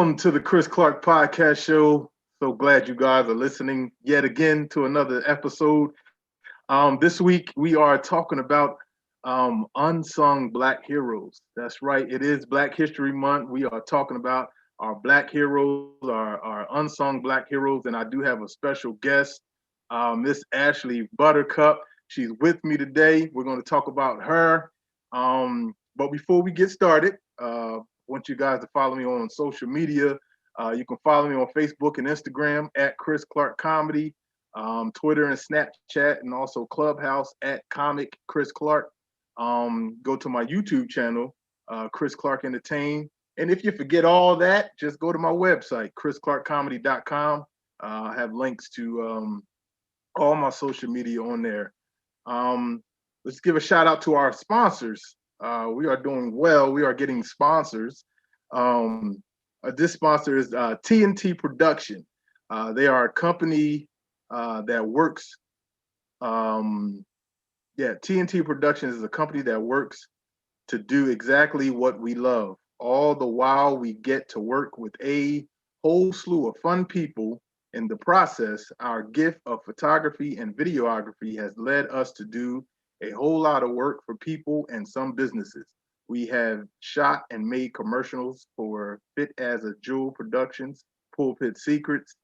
Welcome to the Chris Clark Podcast Show. So glad you guys are listening yet again to another episode. This week we are talking about unsung Black heroes. That's right, it is Black History Month. We are talking about our Black heroes, our unsung Black heroes, and I do have a special guest, Miss Ashley Buttercup. She's with me today. We're going to talk about her. But before we get started, I want you guys to follow me on social media. You can follow me on Facebook and Instagram at Chris Clark Comedy, Twitter and Snapchat, and also Clubhouse at Comic Chris Clark. Go to my YouTube channel, Chris Clark Entertain. And if you forget all that, just go to my website, chrisclarkcomedy.com. I have links to all my social media on there. Let's give a shout out to our sponsors. We are doing well. We are getting sponsors. This sponsor is TNT Production. They are a company that works. TNT Production is a company that works to do exactly what we love. All the while we get to work with a whole slew of fun people. In the process, our gift of photography and videography has led us to do a whole lot of work for people and some businesses. We have shot and made commercials for Fit as a Jewel Productions, Pulpit Secrets.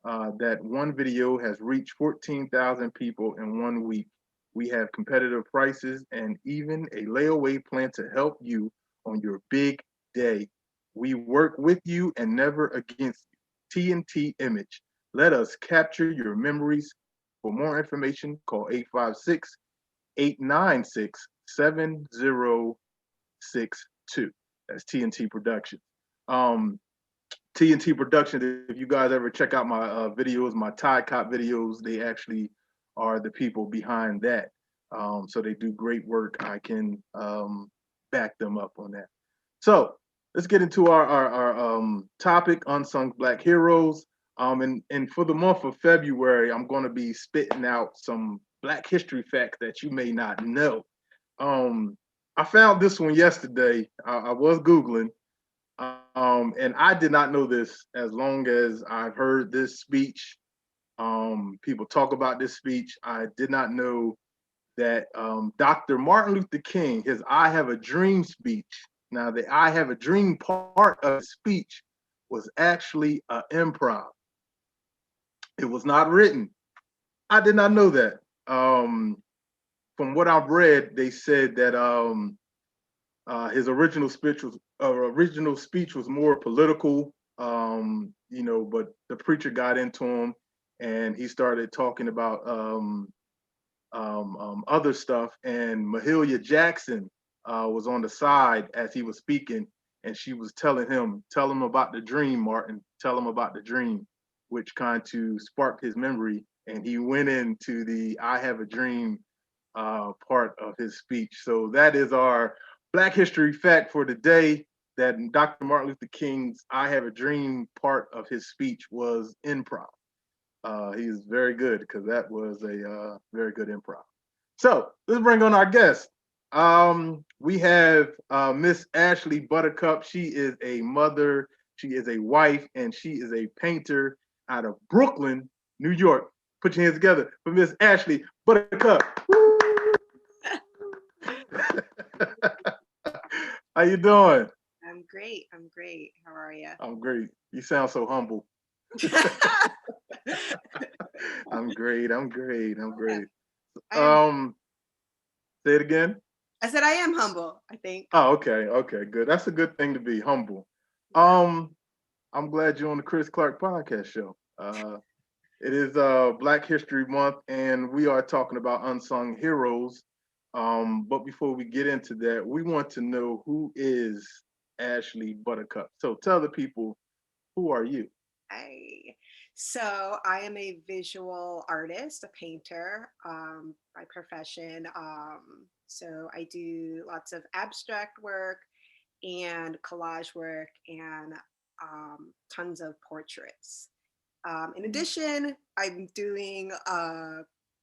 That one video has reached 14,000 people in 1 week. We have competitive prices and even a layaway plan to help you on your big day. We work with you and never against you. TNT Image. Let us capture your memories. For more information, call 856-896-7062. That's TNT Productions. TNT Productions, if you guys ever check out my videos, my Tide Cop videos, they actually are the people behind that. So they do great work. I can back them up on that. So let's get into our topic, unsung Black heroes. And for the month of February, I'm going to be spitting out some Black history facts that you may not know. I found this one yesterday. I was Googling, and I did not know this as long as I've heard this speech. People talk about this speech. I did not know that Dr. Martin Luther King, his I Have a Dream speech, now the I Have a Dream part of his speech was actually an improv. It was not written. I did not know that. From what I've read, they said that his original speech was more political, but the preacher got into him and he started talking about other stuff. And Mahalia Jackson was on the side as he was speaking, and she was telling him, "Tell him about the dream, Martin. Tell him about the dream," which kind of sparked his memory, and he went into the "I Have a Dream" part of his speech. So that is our Black History fact for today. That Dr. Martin Luther King's "I Have a Dream" part of his speech was improv. He is very good because that was a very good improv. So let's bring on our guest. We have Miss Ashley Buttercup. She is a mother, she is a wife, and she is a painter out of Brooklyn, New York. Put your hands together for Miss Ashley Buttercup. How you doing? I'm great. I'm great. How are you? I'm great. You sound so humble. I'm great. I'm great. I'm great. Say it again. I said I am humble, I think. Oh, okay. Okay, good. That's a good thing to be humble. I'm glad you're on the Chris Clark Podcast Show. It is Black History Month, and we are talking about unsung heroes. But before we get into that, we want to know, who is Ashley Buttercup? So tell the people, who are you? So I am a visual artist, a painter by profession. So I do lots of abstract work and collage work and tons of portraits. In addition, I'm doing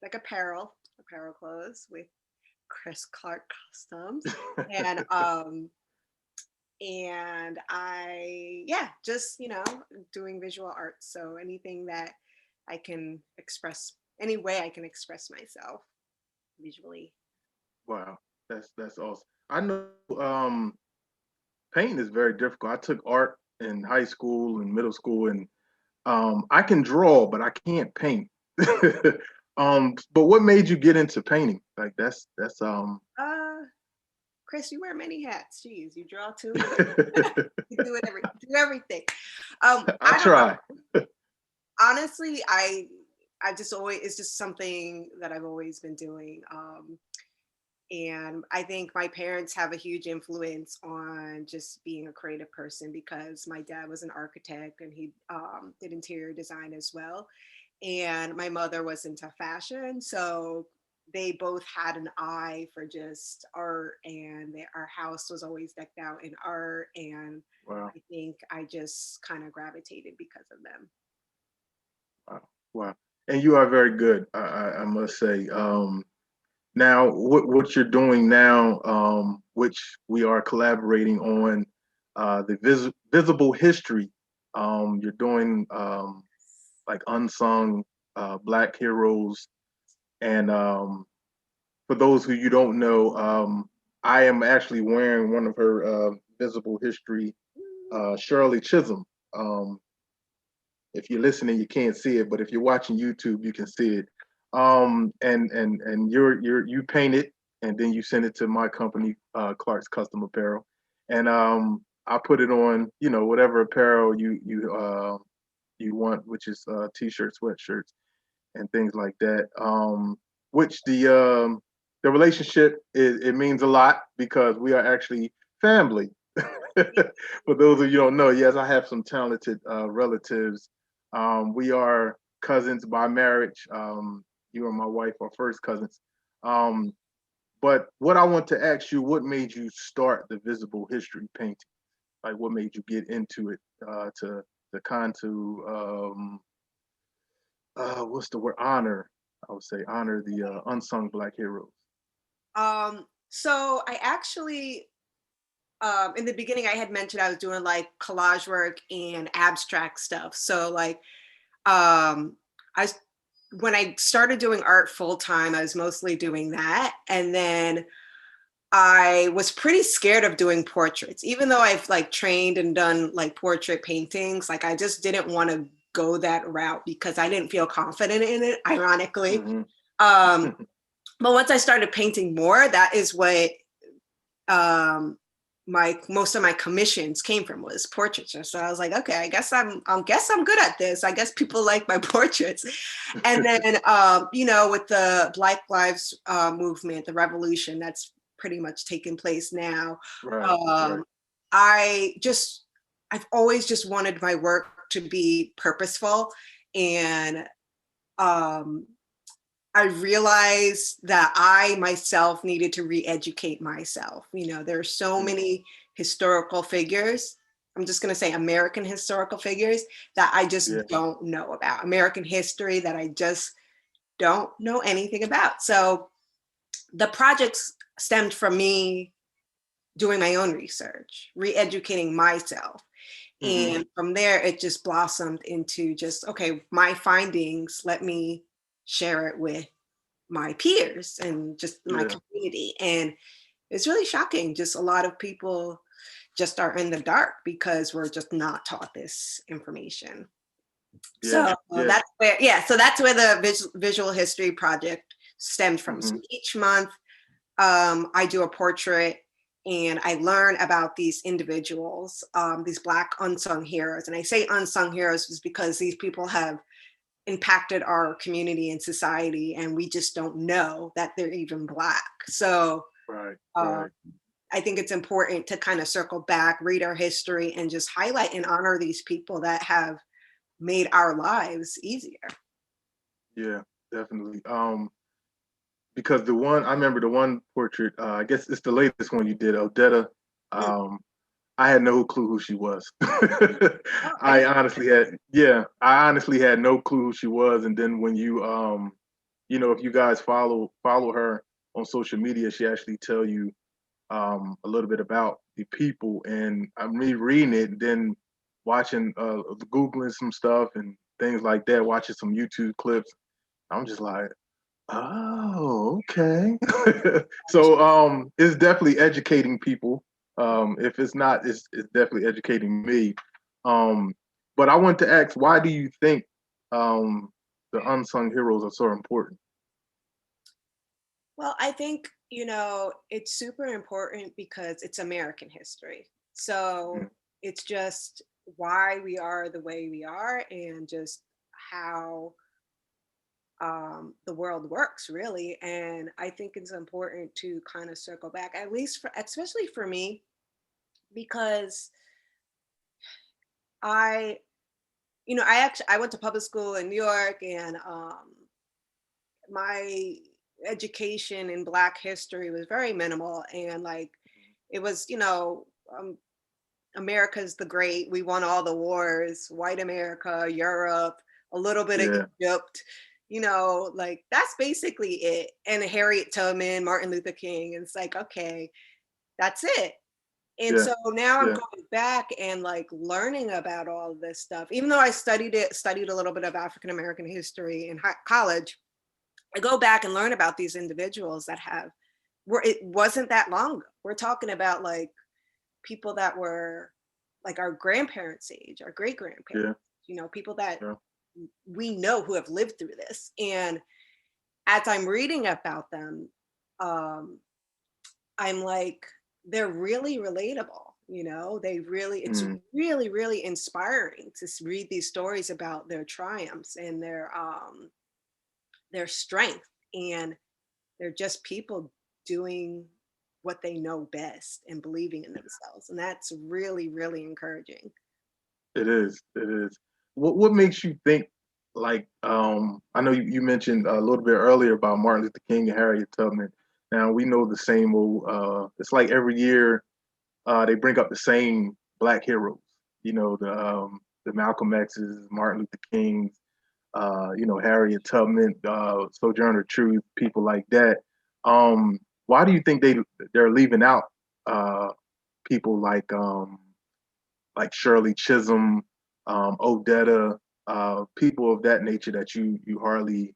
like apparel clothes with Chris Clark Customs, and And yeah, just, doing visual arts. So anything that I can express, any way I can express myself visually. Wow, that's awesome. I know painting is very difficult. I took art in high school and middle school, and I can draw, but I can't paint. But what made you get into painting? Like that's Uh, Chris, you wear many hats. Jeez, you draw too. You do it do everything. I I don't know. try. Honestly, I just always, it's just something that I've always been doing. And I think my parents have a huge influence on just being a creative person, because my dad was an architect and he did interior design as well. And my mother was into fashion. So they both had an eye for just art, and our house was always decked out in art. And Wow, I think I just kind of gravitated because of them. wow, wow. And you are very good, I must say. Now, what you're doing now, which we are collaborating on, the visible history. You're doing like unsung Black heroes, and for those who you don't know, I am actually wearing one of her visible history, Shirley Chisholm. Um, if you're listening, you can't see it, but if you're watching YouTube, you can see it. And you paint it, and then you send it to my company, Clark's Custom Apparel, and I put it on, whatever apparel you want, which is t-shirts, sweatshirts, and things like that. Which the relationship it means a lot because we are actually family. For those of you who don't know, yes, I have some talented relatives. We are cousins by marriage. You and my wife are first cousins. Um, but what I want to ask you, what made you start the visible history painting? Like, what made you get into it to kind to what's the word? Honor. I would say honor the unsung Black heroes. So I actually, in the beginning, I had mentioned I was doing like collage work and abstract stuff. So like, I when I started doing art full time, I was mostly doing that, and then I was pretty scared of doing portraits, even though I've like trained and done like portrait paintings. Like I just didn't want to go that route because I didn't feel confident in it, ironically. Mm-hmm. Um, but once I started painting more, that is what um, my most of my commissions came from, was portraiture. So I was like, okay, I guess I'm good at this. I guess people like my portraits. And then with the Black Lives movement, the revolution that's pretty much taken place now, Right, right. um, I just I've always just wanted my work to be purposeful. And um, I realized that I myself needed to re-educate myself. There are so Mm, many historical figures. I'm just going to say American historical figures that I just yeah, don't know about. American history that I just don't know anything about. So the projects stemmed from me doing my own research, re-educating myself. hmm, And from there, it just blossomed into just, okay, my findings, let me share it with my peers and just my yeah, community. And it's really shocking. Just a lot of people just are in the dark because we're just not taught this information. yeah, So yeah. that's where the visual history project stemmed from. Hmm. So each month, I do a portrait and I learn about these individuals, these Black unsung heroes. And I say unsung heroes is because these people have impacted our community and society, and we just don't know that they're even Black. So Right, um, right. I think it's important to kind of circle back, read our history, and just highlight and honor these people that have made our lives easier. Yeah, definitely. Because the one I remember, the one portrait, I guess it's the latest one you did, Odetta. Mm. Um, I had no clue who she was. Oh, I didn't. I honestly had no clue who she was. And then when if you guys follow her on social media, she actually tell you a little bit about the people, and I'm rereading it, and then watching, googling some stuff and things like that, watching some YouTube clips. I'm just like, oh, okay. So it's definitely educating people. If it's not, it's definitely educating me. Um, but I want to ask, why do you think the unsung heroes are so important? Well, I think, it's super important because it's American history. Mm, So it's just why we are the way we are and just how the world works, really. And I think it's important to kind of circle back, at least for, especially for me, because I, I went to public school in New York, and my education in Black history was very minimal, and like it was, America's the great, we won all the wars, white America, Europe, a little bit of yeah, Egypt, like that's basically it. And Harriet Tubman, Martin Luther King, and it's like, okay, that's it. And yeah, so now I'm yeah. going back and like learning about all of this stuff. Even though I studied a little bit of African American history in college, I go back and learn about these individuals that it wasn't that long ago. We're talking about like people that were like our grandparents' age, our great grandparents, Yeah, people that yeah. we know who have lived through this. And as I'm reading about them, um, I'm like, they're really relatable. It's Mm, really, really inspiring to read these stories about their triumphs and their strength. And they're just people doing what they know best and believing in themselves. And that's really, really encouraging. it is. It is. What makes you think, like, I know you mentioned a little bit earlier about Martin Luther King and Harriet Tubman. Now we know the same old, it's like every year they bring up the same black heroes. The Malcolm X's, Martin Luther King's, Harriet Tubman, Sojourner Truth, people like that. Why do you think they're leaving out uh, people like Shirley Chisholm, Odetta, people of that nature that you hardly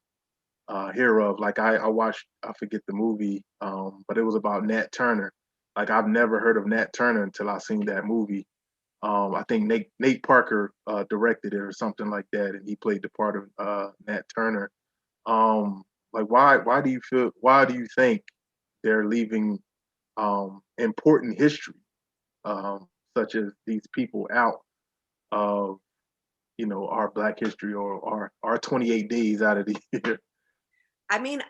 hear of? Like I watched, I forget the movie, but it was about Nat Turner. Like I've never heard of Nat Turner until I seen that movie. I think Nate Parker directed it or something like that, and he played the part of Nat Turner. Like why do you think they're leaving important history, such as these people, out of our Black history, or our 28 days out of the year? I mean,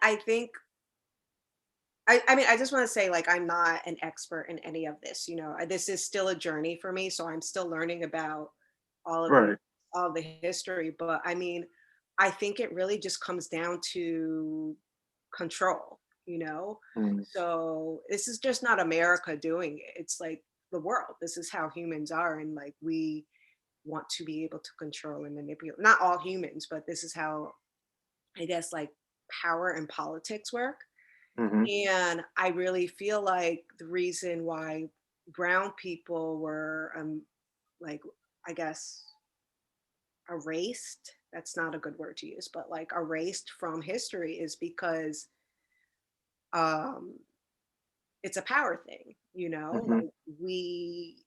I mean, I just want to say, like, I'm not an expert in any of this. This is still a journey for me, so I'm still learning about all of the Right. all of the history. But I mean, I think it really just comes down to control. Mm, So this is just not America doing it. It's like the world. This is how humans are, and like we want to be able to control and manipulate. Not all humans, but this is how, I guess, like power and politics work. hmm. And I really feel like the reason why brown people were, like, I guess, erased, that's not a good word to use, but like erased from history is because um, it's a power thing, Hmm. like we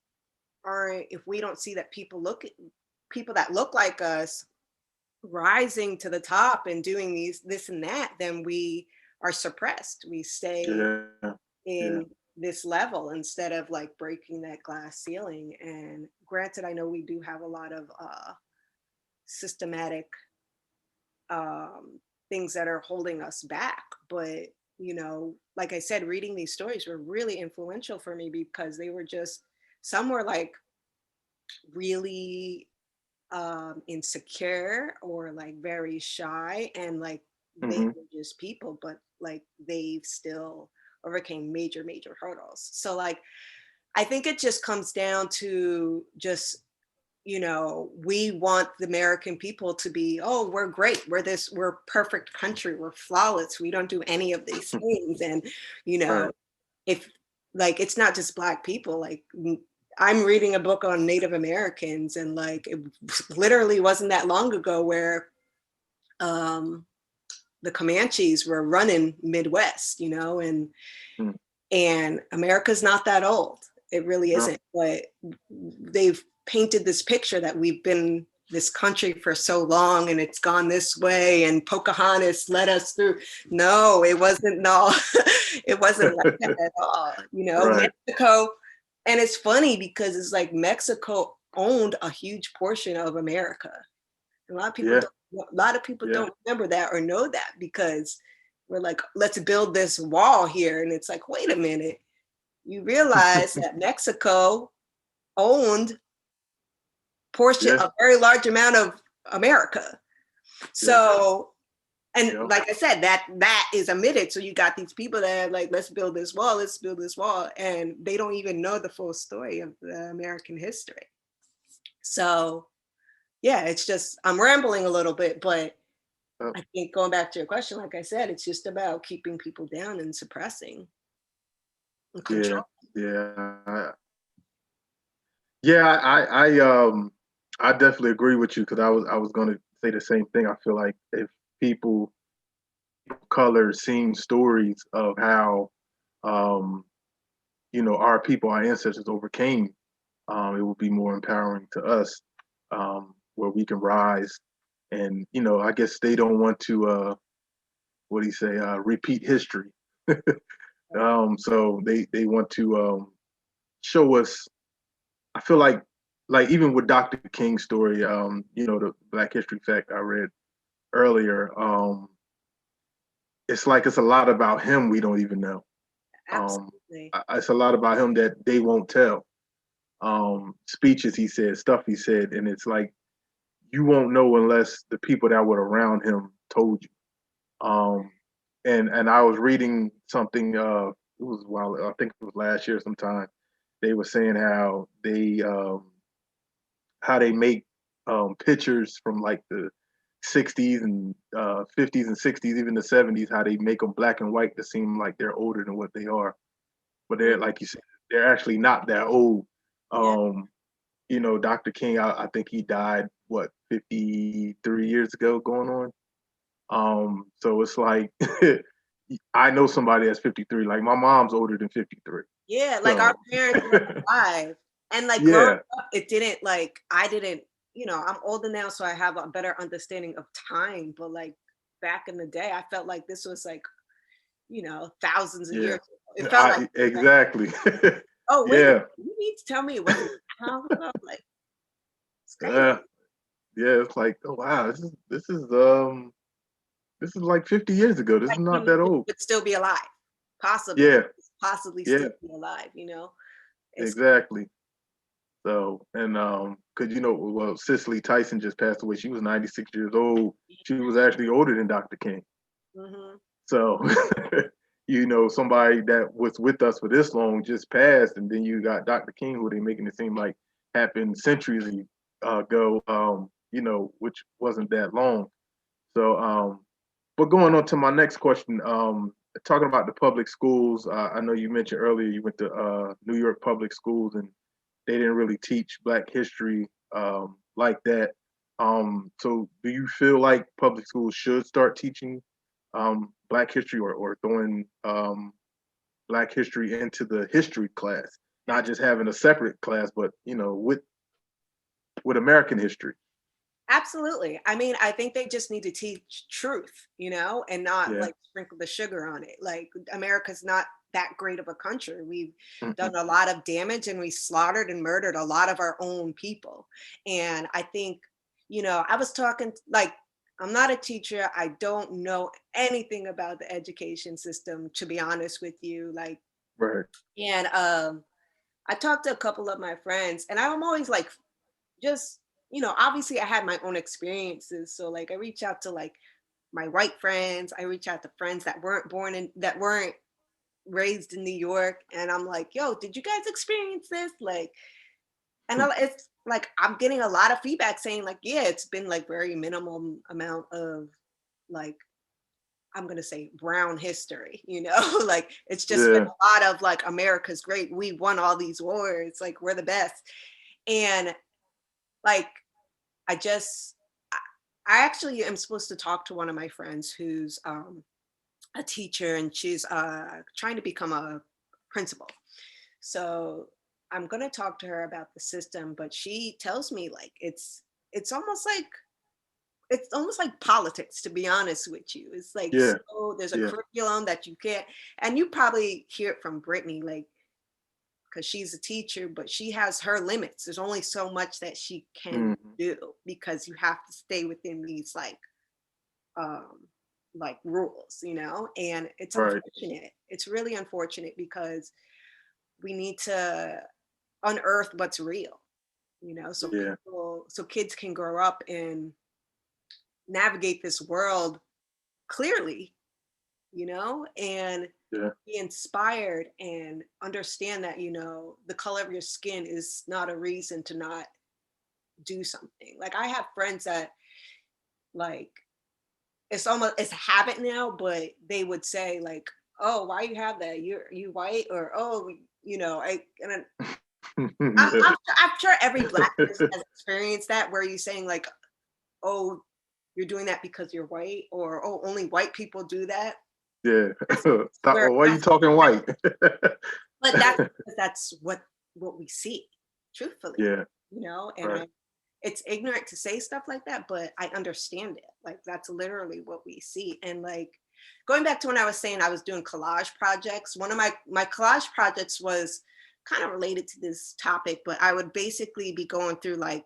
aren't, if we don't see that people that look like us rising to the top and doing this and that, then we are suppressed. We stay Yeah. Yeah. in this level instead of like breaking that glass ceiling. And granted, I know we do have a lot of systematic um, things that are holding us back, but like I said, reading these stories were really influential for me because they were just, some were like really insecure or like very shy, and like they Hmm. were just people, but like they still overcame major, major hurdles. So like I think it just comes down to just, we want the American people to be, oh, we're great, we're perfect country, we're flawless, we don't do any of these things. And you know Right. if like it's not just Black people. Like I'm reading a book on Native Americans, and like it literally wasn't that long ago where um, the Comanches were running Midwest, you know, Mm. and America's not that old. It really No. isn't. But they've painted this picture that we've been this country for so long and it's gone this way and Pocahontas led us through. No, it wasn't. No, it wasn't like that at all. You know, Right. Mexico, and it's funny because it's like Mexico owned a huge portion of America. A lot of people Yeah. don't, a lot of people Yeah. don't remember that or know that because we're like, let's build this wall here. And it's like, wait a minute. You realize that Mexico owned portion Yeah. a very large amount of America. Yeah. So, and Yeah. like I said, that is omitted. So you got these people that are like, let's build this wall, let's build this wall, and they don't even know the full story of the American history. So yeah, it's just I'm rambling a little bit, but Oh, I think going back to your question, like I said, it's just about keeping people down and suppressing and yeah. control. Yeah. Yeah. I definitely agree with you because I was going to say the same thing. I feel like if people of color seeing stories of how um, our people, our ancestors overcame, it would be more empowering to us, where we can rise. And I guess they don't want to, what do you say, repeat history. So they want to show us. I feel like even with Dr. King's story, the Black History fact I read earlier, it's like it's a lot about him we don't even know. Absolutely. It's a lot about him that they won't tell. Speeches he said, stuff he said, and it's like you won't know unless the people that were around him told you. Um, and I was reading something. It was while I think it was last year sometime. They were saying how they make pictures from like the 60s and 50s and 60s, even the 70s. How they make them black and white to seem like they're older than what they are, but they're Mm, like you said, they're actually not that old. yeah, Um, Dr. King, I think he died what 53 years ago, going on. So it's like I know somebody that's 53. Like my mom's older than 53. yeah. Like our So parents weren't alive, and like growing yeah, up, it didn't like I didn't. You know, I'm older now, so I have a better understanding of time. But like back in the day, I felt like this was like thousands of years yeah, ago. It felt like, exactly. oh wait, Yeah, you need to tell me it wasn't that long ago. Like it's crazy. yeah, yeah. It's like, oh wow, this is like 50 years ago. This is Like not you that old. would still be alive, possibly, Yeah, possibly yeah, still be alive. It's exactly. So, and cause well, Cicely Tyson just passed away. She was 96 years old. She was actually older than Dr. King. hmm So, somebody that was with us for this long just passed, and then you got Dr. King, who they making it seem like happened centuries ago. Which wasn't that long. So, but going on to my next question, talking about the public schools, I know you mentioned earlier you went to New York public schools, and they didn't really teach Black history like that. So, do you feel like public schools should start teaching Black history, or throwing Black history into the history class, not just having a separate class, but with American history? Absolutely. I mean, I think they just need to teach truth, and not Yeah. like sprinkle the sugar on it. Like America's not that great of a country. We've Hmm. done a lot of damage and we slaughtered and murdered a lot of our own people. And I think, I was talking like I'm not a teacher. I don't know anything about the education system, to be honest with you. Like, Right. and I talked to a couple of my friends, and I'm always like just obviously I had my own experiences, so like I reach out to like my white friends, I reach out to friends that weren't born in that weren't raised in New York, and I'm like, yo, did you guys experience this? Like, and it's like I'm getting a lot of feedback saying like, yeah, it's been like very minimum amount of like I'm going to say brown history, like it's just been Yeah. a lot of like, America's great. We won all these wars. Like we're the best. And like, I just, I I actually am supposed to talk to one of my friends who's a teacher, and she's trying to become a principal. So I'm going to talk to her about the system, but she tells me like, it's almost like, it's almost like politics, to be honest with you. It's like, Yeah. so there's a Yeah. curriculum that you can't, and you probably hear it from Brittany, like, because she's a teacher, but she has her limits. There's only so much that she can Hmm. do because you have to stay within these um rules, and it's Right. unfortunate. It's really unfortunate because we need to unearth what's real, Yeah. so kids can grow up and navigate this world clearly, and Yeah. be inspired and understand that, the color of your skin is not a reason to not do something. Like I have friends that like it's a habit now, but they would say like, "Oh, why you have that? You white?" Or "Oh, I'm sure every black person has experienced that, where you're saying like, "Oh, you're doing that because you're white," or "Oh, only white people do that." Yeah. That's Stop. where Why are you talking white? but that's because that's what we see, truthfully, Yeah. and Right. it's ignorant to say stuff like that, but I understand it. Like that's literally what we see. And like going back to when I was saying I was doing collage projects, one of my collage projects was kind of related to this topic, but I would basically be going through like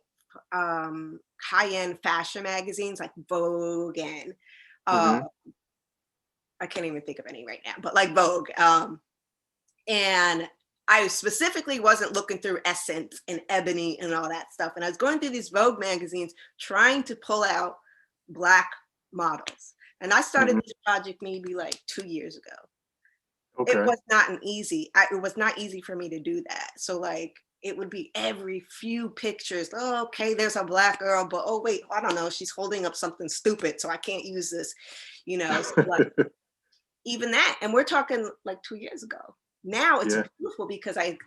high-end fashion magazines like Vogue and uh Hmm. I can't even think of any right now, but like Vogue. And I specifically wasn't looking through Essence and Ebony and all that stuff. And I was going through these Vogue magazines trying to pull out Black models. And I started Hmm. this project maybe like 2 years ago. It Okay. was not it was not easy for me to do that. So like it would be every few pictures. Oh, okay, there's a Black girl, but oh wait, I don't know, she's holding up something stupid, so I can't use this, So like even that, and we're talking like 2 years ago. Now it's Yeah. beautiful because I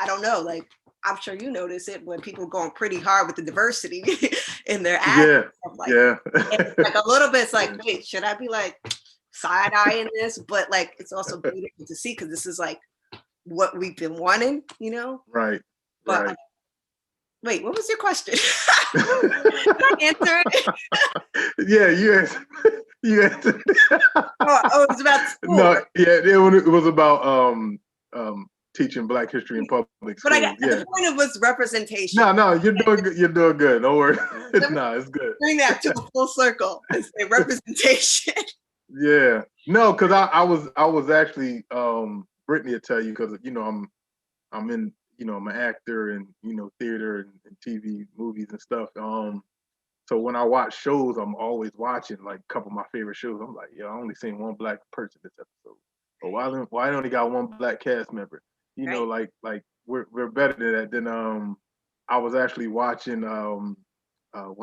don't know, like I'm sure you notice it when people are going pretty hard with the diversity in their ads Yeah. and stuff like Yeah. that. And it's like a little bit, it's like, Yeah. wait, should I be like side eyeing this? But like it's also beautiful to see because this is like what we've been wanting. Right. But Right. wait, what was your question? Did I answer it? Yeah. You answered. You answered. Oh, it was about school. No. Yeah. It was about um teaching Black history in public But I got schools. the Yeah. point of was representation. No. No. You're doing good. You're doing good. Don't worry. Let me No. It's good. bring that to a full circle and say representation. Yeah. No, because I was actually Brittany will tell you because I'm in I'm an actor and theater and TV movies and stuff. So when I watch shows, I'm always watching like a couple of my favorite shows. I'm like, yeah, I only seen one Black person this episode. Or why I only got one Black cast member? Right. Like we're better than that. Then I was actually watching one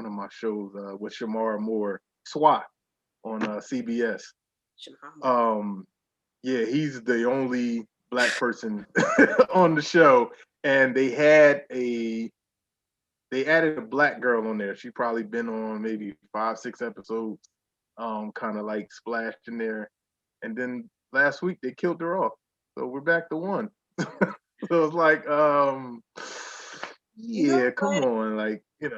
of my shows with Shamara Moore, SWAT on CBS. Shemama. Um, yeah, he's the only Black person on the show, and they added a Black girl on there. She probably been on maybe 5, 6 episodes, kind of like splashed in there. And then last week they killed her off, so we're back to one. So it's like, You know yeah, come what? on, like You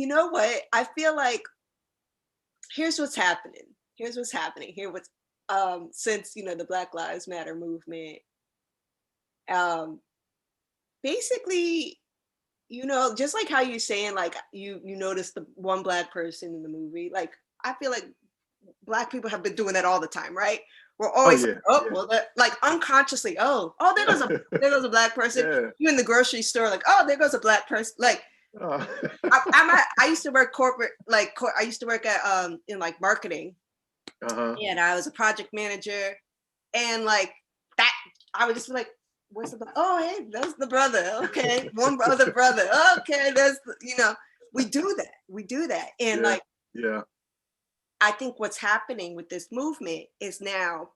know what? I feel like here's what's happening. Here's what's happening. Here what's since the Black Lives Matter movement, um, basically, just like how you're saying, like you notice the one Black person in the movie, like I feel like Black people have been doing that all the time, right? We're oh always yeah, oh well, like unconsciously, oh there goes a Black person. yeah. You in the grocery store, like oh there goes a Black person. Like Uh, I used to work corporate, like I used to work at in like marketing, uh-huh. and I was a project manager, and like that I would just be like, where's the oh hey that's the brother, okay, one other brother, okay, we do that, and Yeah, like yeah, I think what's happening with this movement is now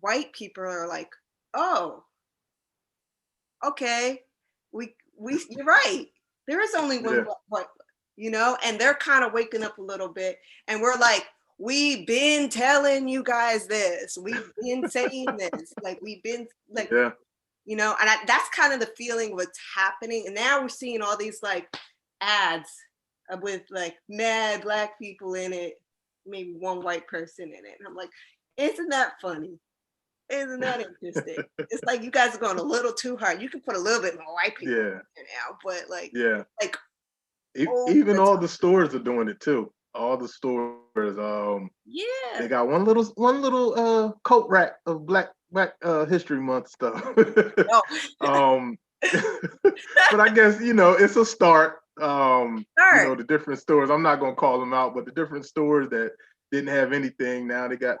white people are like, oh, okay, we you're right. There is only one Yeah, what, and they're kind of waking up a little bit, and we're like, we've been telling you guys this, we've been saying this, like we've been like, yeah, and that's kind of the feeling what's happening, and now we're seeing all these like ads with like mad black people in it, maybe one white person in it, and I'm like, isn't that funny? Isn't that interesting? It's like you guys are going a little too hard. You can put a little bit more white people yeah, in there now, but yeah. like over Even the all top. the stores are doing it too. All the stores, they Yeah. got one little coat rack of Black History Month stuff. Oh, um, but I guess it's a start. start. The different stores. I'm not gonna call them out, but the different stores that didn't have anything now they got.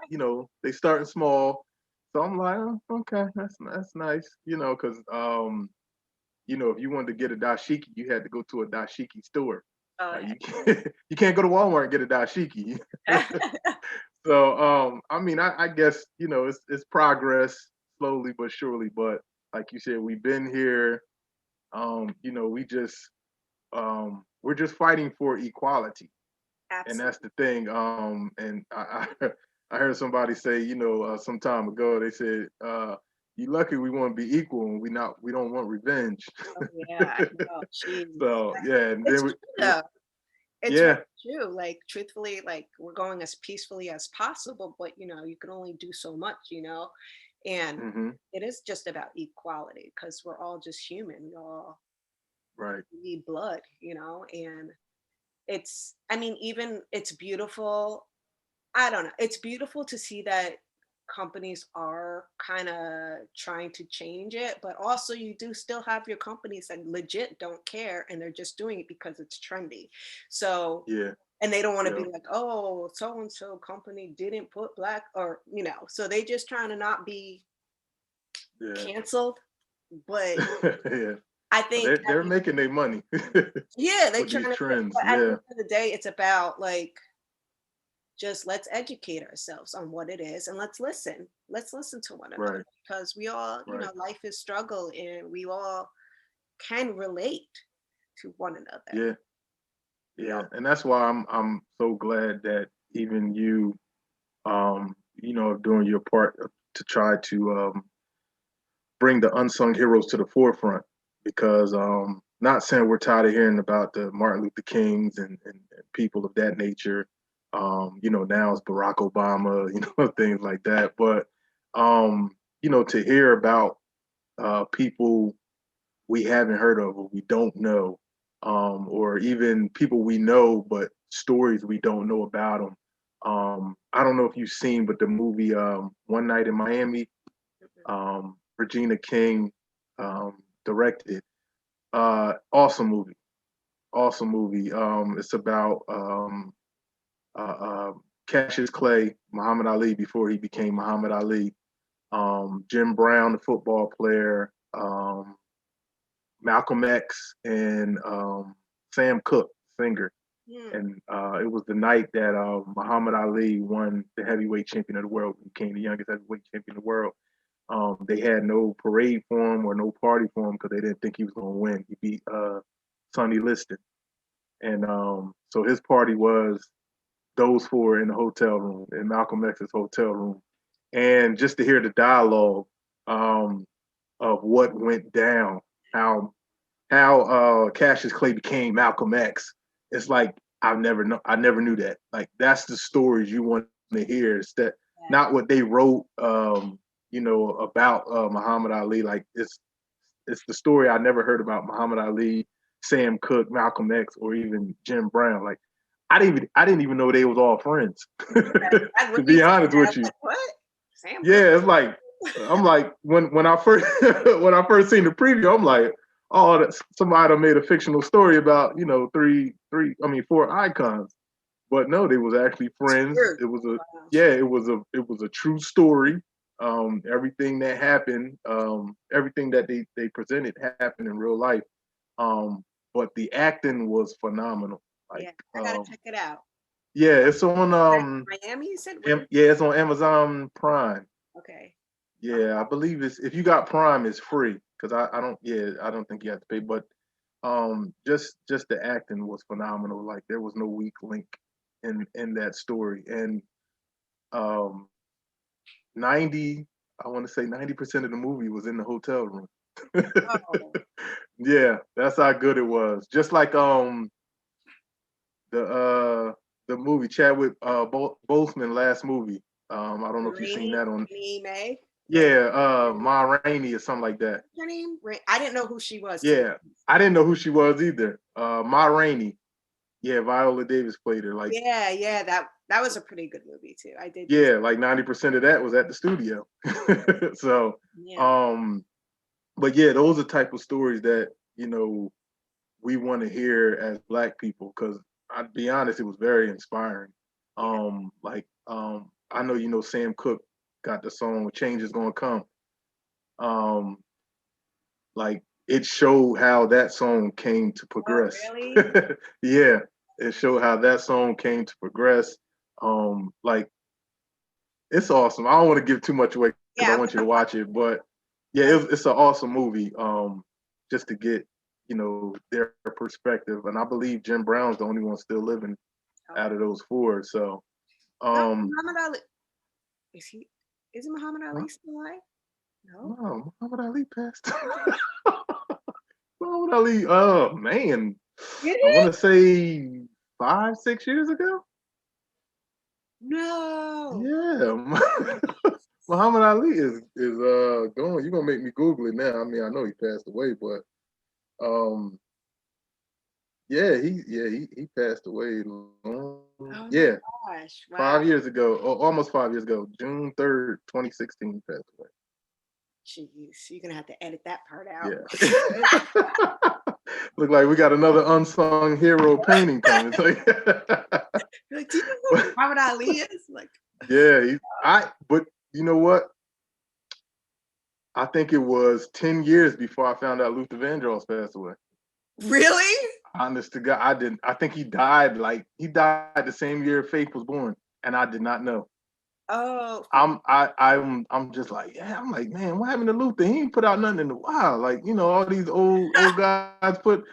They starting small. So I'm like, oh, okay, that's nice. Because if you wanted to get a dashiki, you had to go to a dashiki store. Oh, Like you can't, you can't go to Walmart and get a dashiki. So I mean, I guess it's progress slowly but surely. But like you said, we've been here. We just we're just fighting for equality, and that's absolutely. the thing. And I heard somebody say, some time ago, they said, "You lucky we want to be equal, and we don't want revenge." Oh yeah, I know. Jeez. So yeah, and It's then true though. It's yeah, really true. Like truthfully, like we're going as peacefully as possible, but you can only do so much. And hmm it is just about equality because we're all just human. We all right, need blood, and I mean, even it's beautiful. I don't know. It's beautiful to see that companies are kind of trying to change it, but also you do still have your companies that legit don't care and they're just doing it because it's trendy. So, yeah, and they don't want to yeah, be like, oh, so and so company didn't put black so they just trying to not be yeah, canceled. But yeah. I But think, they're making their money yeah, they're with trying these to, trends. but at the Yeah, end of the day, it's about like, just let's educate ourselves on what it is and let's listen to one another right, because we all right. life is struggle and we all can relate to one another. Yeah, We yeah, all and that's why I'm so glad that even you, doing your part to try to bring the unsung heroes to the forefront. Because not saying we're tired of hearing about the Martin Luther Kings and people of that nature. Now it's Barack Obama, things like that. But to hear about people we haven't heard of or we don't know, or even people we know but stories we don't know about them. I don't know if you've seen, but the movie One Night in Miami, Regina King directed. Awesome movie. Awesome movie. It's about Cassius Clay, Muhammad Ali before he became Muhammad Ali. Jim Brown, the football player. Malcolm X and Sam Cooke, singer. Hmm, And it was the night that Muhammad Ali won the heavyweight champion of the world, became the youngest heavyweight champion of the world. They had no parade for him or no party for him because they didn't think he was going to win. He beat Sonny Liston. And so his party was those four in the hotel room, in Malcolm X's hotel room. And just to hear the dialogue um, of what went down, how Cassius Clay became Malcolm X. It's like I never knew that. Like that's the stories you want to hear. It's that yeah, not what they wrote, about Muhammad Ali. Like it's the story I never heard about Muhammad Ali, Sam Cooke, Malcolm X, or even Jim Brown. Like I didn't even know they was all friends. I, To when you be said honest that, I with was you, like, what? Sam Cooke? yeah, it's like I'm like when I first when I first seen the preview, I'm like, oh, somebody made a fictional story about four icons, but no, they was actually It's friends. true. It was a Wow. yeah, it was a true story. Everything that happened, everything that they presented happened in real life. Um, but the acting was phenomenal. Like Yeah, I gotta check it out. Yeah, it's on Miami, you said? Where? yeah, it's on Amazon Prime. Okay. Yeah, I believe it's if you got Prime, it's free because I don't yeah I don't think you have to pay, but just the acting was phenomenal. Like there was no weak link in that story, and um 90 I want to say 90% of the movie was in the hotel room. Oh, Yeah, that's how good it was. Just like the uh the movie Chadwick Boseman last movie. I don't know if you've seen Rainy, that on. Rainy May. Rainy. Yeah, Ma Rainey or something like that. Her name? I didn't know who she was, to be Yeah, honest. I didn't know who she was either. Ma Rainey. Yeah, Viola Davis played her. Like, Yeah, yeah, that was a pretty good movie too. I did just yeah, like 90% of that was at the studio. So, yeah. um, but yeah, those are type of stories that we want to hear as Black people. Because I'd be honest, it was very inspiring. Yeah. I know Sam Cooke got the song "Change Is Gonna Come." Um, like it showed how that song came to Oh, progress. really? Yeah, it showed how that song came to progress. Like it's awesome. I don't want to give too much away because Yeah, I I'm want you to gonna watch watch it, but yeah, it. it's an awesome movie. Just to get their perspective, and I believe Jim Brown's the only one still living Oh, out of those four. So, no, um, Muhammad Ali. Is he? Is Muhammad huh? Ali still alive? No. No, Muhammad Ali passed. Muhammad Ali, oh man, Did I want he? to say 5, 6 years ago. No. Yeah, Muhammad Ali is going. You're gonna make me Google it now. I mean, I know he passed away, but um, he passed away long. Oh my Yeah, gosh! Wow. 5 years ago, or almost 5 years ago, June 3rd, 2016, he passed away. Jeez, you're gonna have to edit that part out. Yeah. Look like we got another unsung hero painting coming. It's like, You're like, do you know who Muhammad Ali is? Like, yeah, but you know what? I think it was 10 years before I found out Luther Vandross passed away. really? Honest to God, I didn't. I think he died the same year Faith was born, and I did not know. Oh, I'm just like, yeah. I'm like, man, what happened to Luther? He ain't put out nothing in a while. Like, all these old guys put.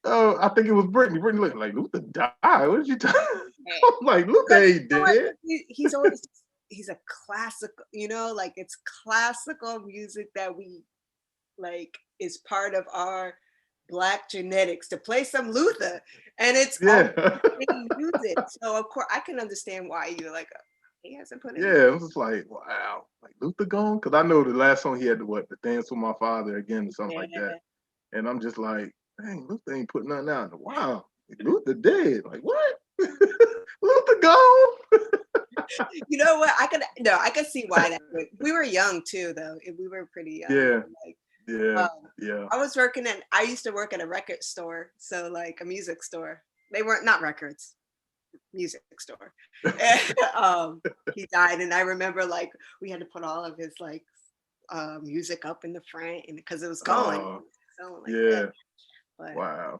I think it was Brittany. Brittany looked like Luther died. What did you tell? man. I'm like, Luther Because ain't you know what? dead. He's always he's a classical. Like it's classical music that we like is part of our black genetics to play some Luther, and it's all Yeah. music. So of course I can understand why you're like he hasn't put any. Yeah, it was just like, wow, like Luther gone? Because I know the last song he had to the Dance with My Father again or something like that. Yeah. And I'm just like, dang, Luther ain't putting nothing out in a while. Luther dead. Like, what? Luther gone? I could see why that we were young too though. We were pretty young. Yeah, Like yeah, um, yeah, I used to work at a record store, so like a music store. They weren't not records, music store. And, he died, and I remember like we had to put all of his like music up in the front, and because it was gone, uh, so like that. yeah, But wow,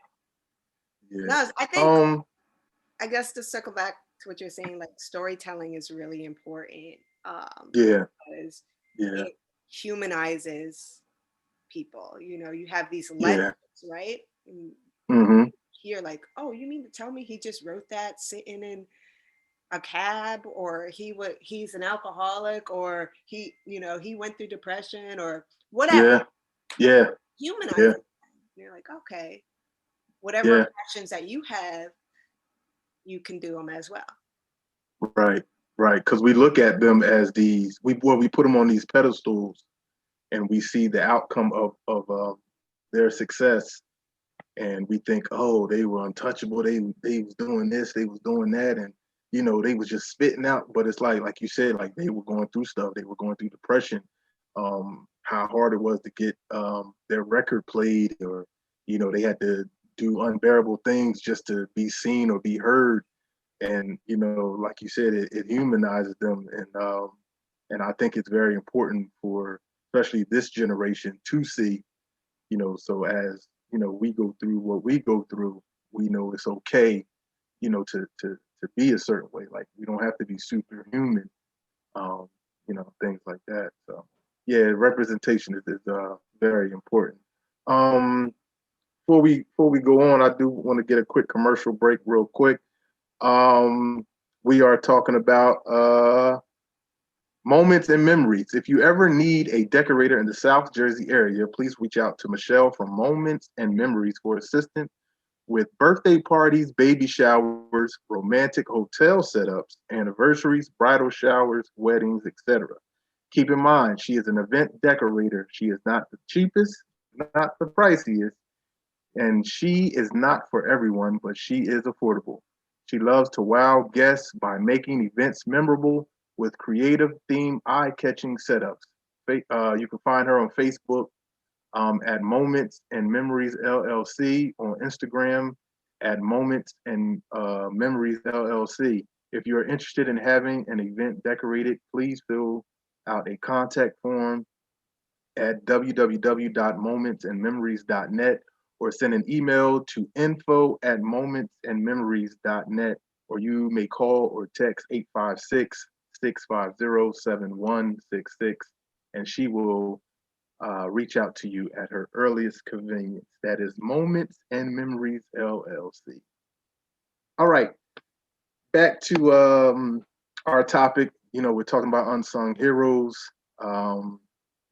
yeah. no, I think Um, I guess to circle back to what you're saying, like storytelling is really important yeah, because yeah, it humanizes people. You have these legends, yeah. right? And Mm-hmm. hear like, oh, you mean to tell me he just wrote that sitting in a cab, or he's an alcoholic, or he went through depression or whatever. Yeah, yeah, Humanize yeah, it. You're like, okay, whatever yeah. passions that you have, you can do them as well. Right, right. Because we look at them as we put them on these pedestals, and we see the outcome of their success, and we think, oh, they were untouchable. They was doing this, they was doing that, and they was just spitting out. But it's like you said, like they were going through stuff. They were going through depression. How hard it was to get their record played, or they had to do unbearable things just to be seen or be heard. And like you said, it humanizes them, and I think it's very important for especially this generation to see, so as we go through what we go through, we know it's okay, to to be a certain way. Like we don't have to be superhuman, um, things like that. So yeah, representation is very important. Um, before we go on, I do want to get a quick commercial break real quick. Um, we are talking about moments and memories. If you ever need a decorator in the South Jersey area, please reach out to Michelle from Moments and Memories for assistance with birthday parties, baby showers, romantic hotel setups, anniversaries, bridal showers, weddings, etc. Keep in mind, she is an event decorator. She is not the cheapest, not the priciest, and she is not for everyone, but she is affordable. She loves to wow guests by making events memorable with creative, theme, eye-catching setups. You can find her on Facebook at Moments and Memories LLC, on Instagram at Moments and Memories LLC. If you're interested in having an event decorated, please fill out a contact form at www.momentsandmemories.net or send an email to info@momentsandmemories.net, or you may call or text 856-650-7166, and she will reach out to you at her earliest convenience. That is Moments and Memories LLC. All right, back to our topic. We're talking about unsung heroes. Um,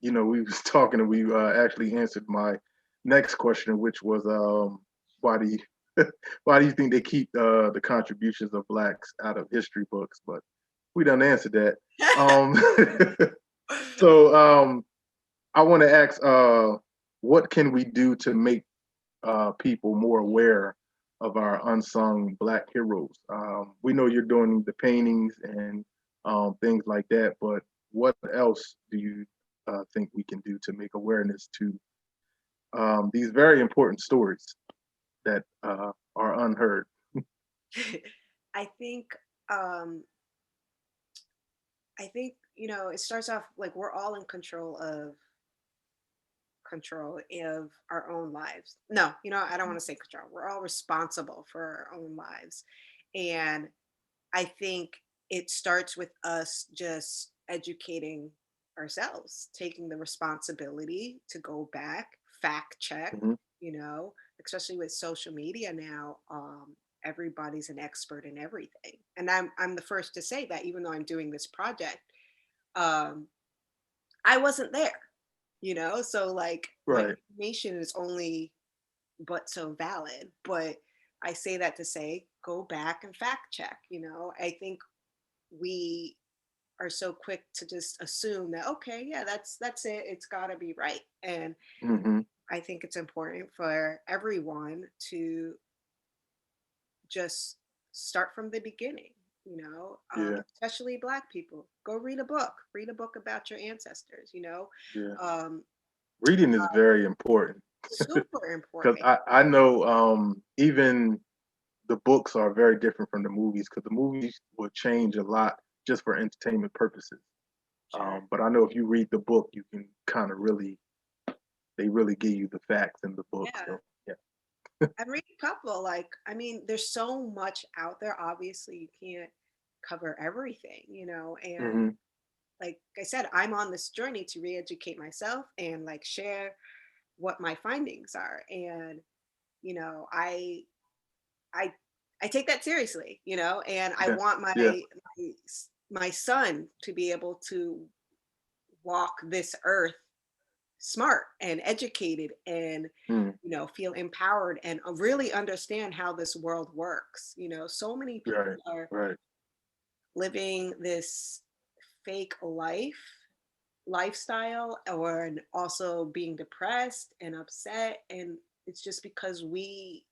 we was talking and we actually answered my next question, which was why do you why do you think they keep the contributions of blacks out of history books? But we done answered that. Um, so I want to ask, what can we do to make people more aware of our unsung black heroes? We know you're doing the paintings and things like that, but what else do you think we can do to make awareness to these very important stories that are unheard? I think um it starts off like we're all in control of our own lives. No, I don't want to say control. We're all responsible for our own lives. And I think it starts with us just educating ourselves, taking the responsibility to go back, fact check, Mm-hmm. especially with social media now. Everybody's an expert in everything. And I'm the first to say that, even though I'm doing this project, um, I wasn't there, so like my Right. information is only but so valid. But I say that to say, go back and fact check. I think we are so quick to just assume that, okay, yeah, that's it, it's got to be right. And Mm-hmm. I think it's important for everyone to just start from the beginning, Yeah. especially Black people. Go read a book about your ancestors, Yeah. um, Reading is very important super because important. I know even the books are very different from the movies because the movies will change a lot just for entertainment purposes. Sure. But I know if you read the book, you can kind of really, they really give you the facts in the book. Yeah. So yeah. And read a couple. Like, I mean, there's so much out there. Obviously, you can't cover everything, and Hmm. like I said, I'm on this journey to re-educate myself and like share what my findings are. And, you know, I I I take that seriously, and I Yeah. want Yeah. my son to be able to walk this earth smart and educated and Mm. feel empowered and really understand how this world works. So many people Right. are Right. living this fake lifestyle, or and also being depressed and upset, and it's just because we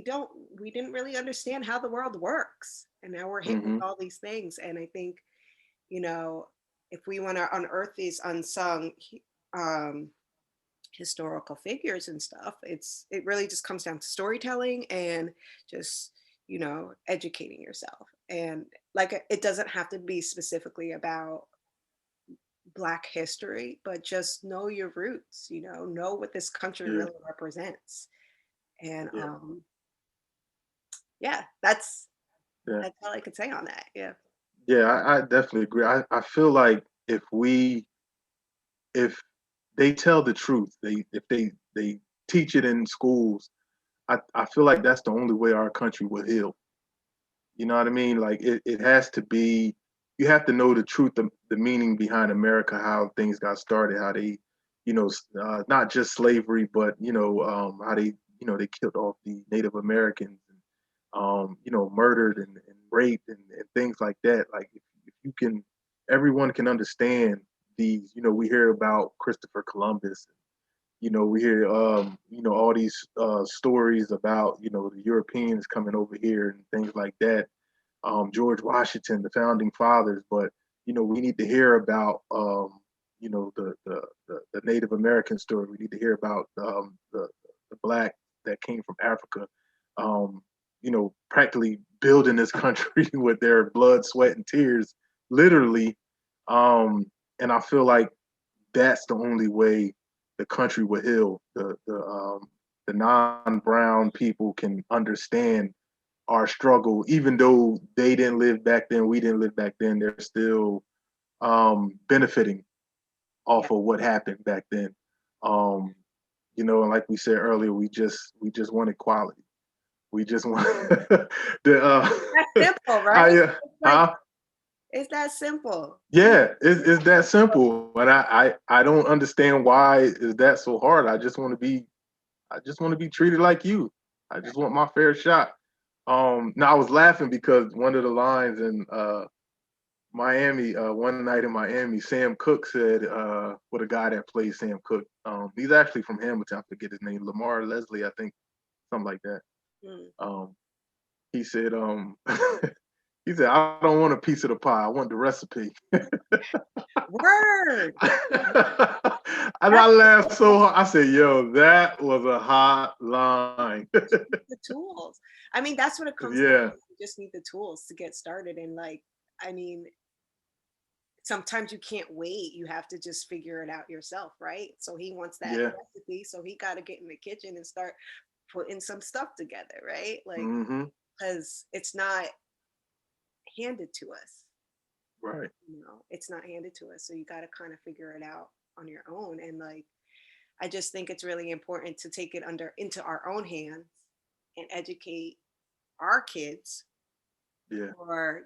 don't we didn't really understand how the world works, and now we're hit with Hmm. all these things. And I think, you know if we want to unearth these unsung um historical figures and stuff, it really just comes down to storytelling and just educating yourself. And like, it doesn't have to be specifically about Black history, but just know your roots, know what this country Yeah. really represents. And Yeah. yeah, Yeah. That's all I could say on that. Yeah. Yeah, I definitely agree. I feel like if they tell the truth, if they teach it in schools, I feel like that's the only way our country will heal. You know what I mean? Like it has to be, you have to know the truth, the meaning behind America, how things got started, how they, not just slavery, but how they, they killed off the Native Americans, murdered and raped and things like that. Like if you can, everyone can understand these. We hear about Christopher Columbus. We hear all these stories about the Europeans coming over here and things like that. George Washington, the founding fathers, but we need to hear about the Native American story. We need to hear about the black that came from Africa, practically building this country with their blood, sweat, and tears, literally. And I feel like that's the only way the country will heal. The non-brown people can understand our struggle, even though they didn't live back then, we didn't live back then. They're still benefiting Yeah. off of what happened back then. Um, and like we said earlier, we just want equality. We just want the That's simple, right? I It's like, huh? it's that simple. Yeah, it's that simple. But I don't understand why is that so hard. I just want to be treated like you. I just want my fair shot. Now I was laughing because one of the lines in Miami, one night in Miami, Sam Cooke said, what a guy that plays Sam Cooke. He's actually from Hamilton. I forget his name, Lamar Leslie, I think, something like that. Mm. Um, he said, he said, I don't want a piece of the pie. I want the recipe. Word. And I That's laughed so hard. I said, yo, that was a hot line. the tools. I mean, that's what it comes down Yeah, to. You just need the tools to get started. And like, I mean, sometimes you can't wait. You have to just figure it out yourself, right? So he wants that yeah. recipe. So he got to get in the kitchen and start putting some stuff together, right? Like, Hmm. because it's not handed to us. Right. It's not handed to us. So you got to kind of figure it out on your own. And like, I just think it's really important to take it into our own hands and educate our kids Yeah. or,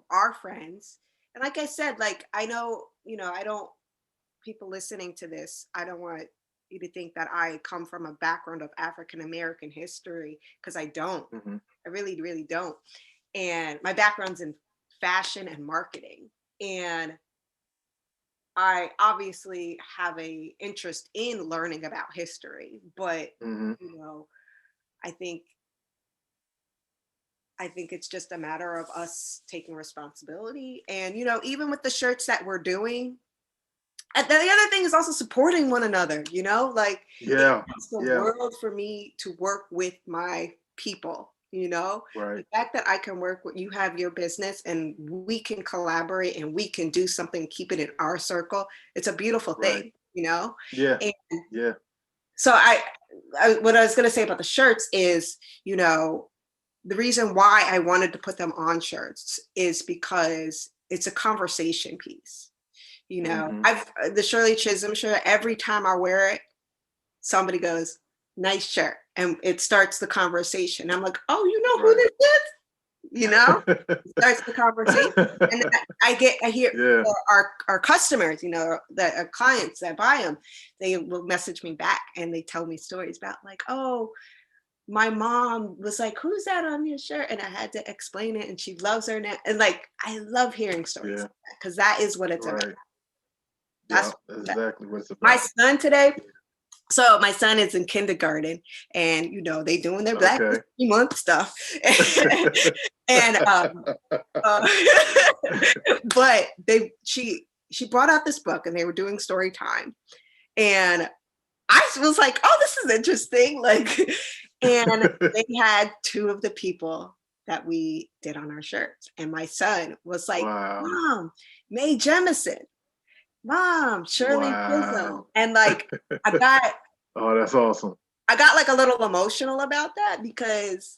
our friends. And like I said, like I know, I don't people listening to this, I don't want you to think that I come from a background of African American history because I don't. Hmm. I really, really don't. And my background's in fashion and marketing. And I obviously have a interest in learning about history, but Hmm. you know, I think I think it's just a matter of us taking responsibility. And even with the shirts that we're doing, and then the other thing is also supporting one another, like it Yeah. means the Yeah. world for me to work with my people. The Right. fact that I can work with you, have your business, and we can collaborate and we can do something, keep it in our circle. It's a beautiful Right. thing. Yeah. And Yeah. so what I was going to say about the shirts is, the reason why I wanted to put them on shirts is because it's a conversation piece. Hmm. I've the Shirley Chisholm shirt, every time I wear it, somebody goes, nice shirt. And it starts the conversation. I'm like, oh, you know who Right. this is? It starts the conversation. And then I hear Yeah. our customers, that our clients that buy them, they will message me back and they tell me stories about like, oh, my mom was like, who's that on your shirt? And I had to explain it and she loves her now. And like, I love hearing stories Yeah. because that is what it's about. Right. Yeah. That's That's exactly what it's my about. son today. So my son is in kindergarten and they doing their Black Okay. History Month stuff. And uh, but she brought out this book and they were doing story time. And I was like, oh, this is interesting. Like, and they had two of the people that we did on our shirts. And my son was like, Wow. Mom, Mae Jemison, Mom, Shirley Chisholm. Wow. And like I got Oh, that's awesome. I got like a little emotional about that because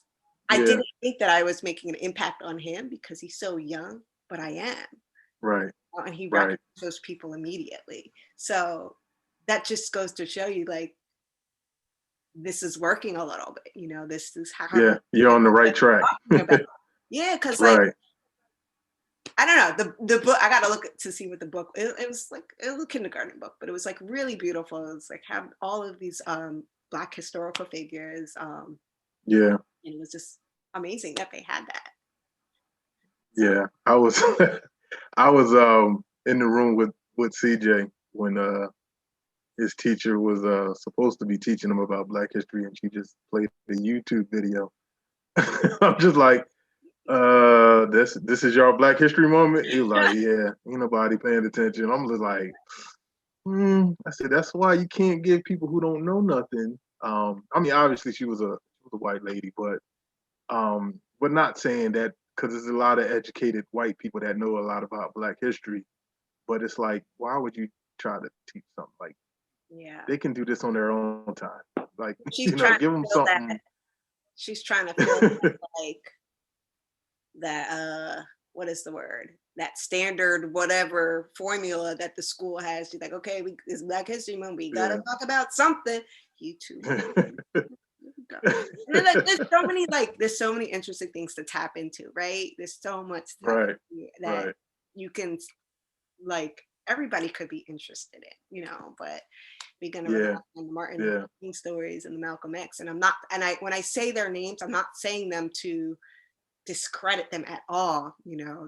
I Yeah. didn't think that I was making an impact on him because he's so young, but I am. Right. And he Right. recognized those people immediately. So that just goes to show you, like, this is working a little bit. This is how Yeah. we're You're on the right just track. talking about. Yeah, because like Right. I don't know the book. I got to to see what the book. It was like it was a kindergarten book, but it was like really beautiful. It was like have all of these Black historical figures, Yeah. and it was just amazing that they had that. So Yeah. I was I was in the room with CJ when his teacher was supposed to be teaching him about Black history, and she just played a YouTube video. I'm just like, this is your Black history moment. He was like, yeah, ain't nobody paying attention. I'm just like, I said, that's why you can't give people who don't know nothing. I mean, obviously she was a white lady, but not saying that, because there's a lot of educated white people that know a lot about Black history. But it's like, why would you try to teach something like, yeah, they can do this on their own time? Like, she's trying give to them fill that. something. She's trying to fill that, like that. What is the word? That standard whatever formula that the school has. She's like, okay, it's Black History Month. We gotta Yeah. talk about something. YouTube. And then like there's so many interesting things to tap into, right? There's so much to tap Right. into that Right. you can, like, everybody could be interested in, but we're gonna rely Yeah. on the Martin Luther Yeah. King stories and the Malcolm X. And I'm not, and I when I say their names, I'm not saying them to discredit them at all.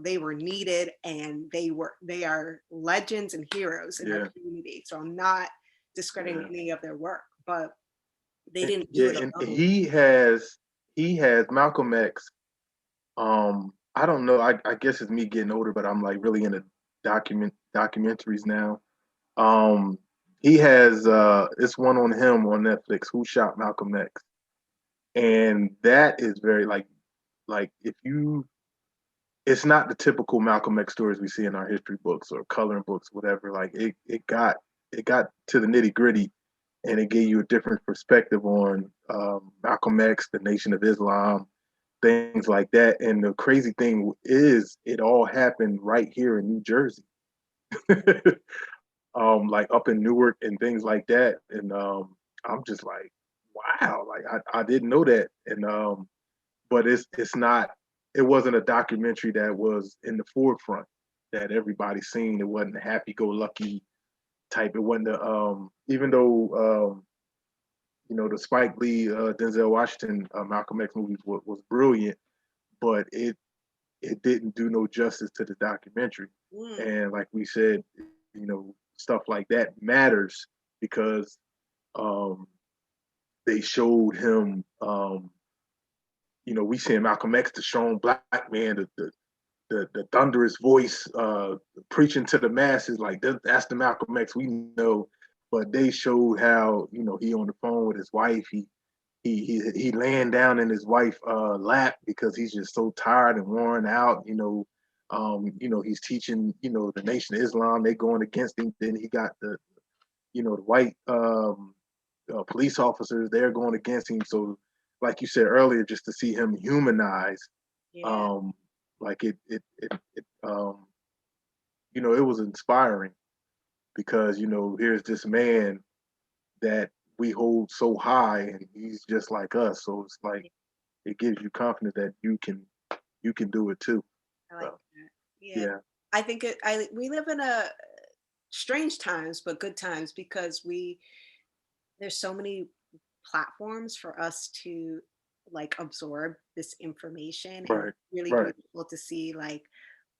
They were needed, and they are legends and heroes in our Yeah. community. So I'm not discrediting Yeah. any of their work, but they didn't do Yeah. it And alone. he has Malcolm X. I don't know. I guess it's me getting older, but I'm like really into documentaries now. Um, he has it's one on him on Netflix. Who Shot Malcolm X? And that is very like if you, it's not the typical Malcolm X stories we see in our history books or coloring books, whatever. Like it got to the nitty gritty, and it gave you a different perspective on Malcolm X, the Nation of Islam, things like that. And the crazy thing is, it all happened right here in New Jersey, like up in Newark and things like that. And I'm just like, wow, like I didn't know that. And but it's not. It wasn't a documentary that was in the forefront that everybody's seen. It wasn't a happy-go-lucky type. It wasn't a, even though the Spike Lee, Denzel Washington, Malcolm X movies was brilliant, but it didn't do no justice to the documentary. Mm, And like we said, stuff like that matters because um, they showed him. We seeing Malcolm X, the strong black man, the thunderous voice, preaching to the masses. Like that's the Malcolm X we know. But they showed how he on the phone with his wife. He laying down in his wife's lap because he's just so tired and worn out. He's teaching the Nation of Islam. They going against him. Then he got the white police officers. They're going against him. So, like you said earlier, just to see him humanized, yeah. um, like it was inspiring because here's this man that we hold so high, and he's just like us. So it's like it gives you confidence that you can do it too. I like So that. Yeah. yeah, I think we live in a strange times, but good times, because there's so many platforms for us to, like, absorb this information, and right, it's really right, beautiful to see, like,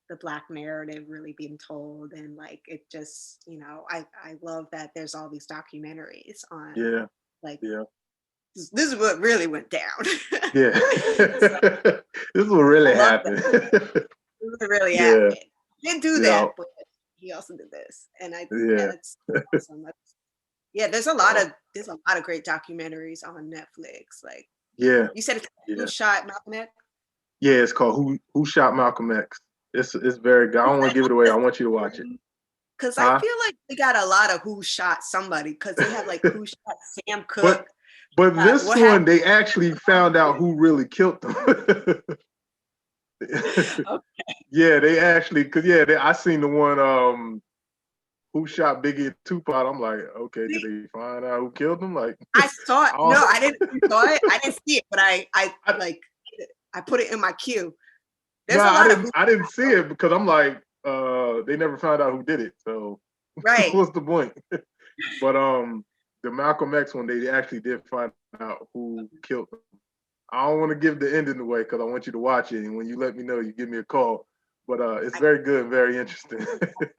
the Black narrative really being told. And like it just, I love that there's all these documentaries on, yeah, like, yeah, this is what really went down. yeah. So This is what really I love that. happened. This is what really Yeah, happened. He didn't do yeah, that, but he also did this. And yeah, yeah. that's awesome. Yeah, Oh, there's a lot of great documentaries on Netflix. Like, yeah, you said it's Who yeah, Shot Malcolm X? yeah. It's called Who Shot Malcolm X. It's very good. I don't want to give it away. I want you to watch it. Because I Huh? feel like we got a lot of Who Shot Somebody, because they have like Who Shot Sam But Cooke. But this What one, happened? they actually found out who really killed them. Okay. Yeah, they actually, cause yeah, I seen the one who shot Biggie and Tupac. I'm like, okay, did See, they find out who killed them? Like, I saw it. I, No, I didn't. You saw it. I didn't see it, but I I like I put it in my queue. no, There's a lot of movies I didn't I see don't. it because I'm like, they never found out who did it. So Right. what's the point? But the Malcolm X one, they actually did find out who killed them. I don't want to give the ending away because I want you to watch it. And when you let me know, you give me a call. But it's I very good and very interesting.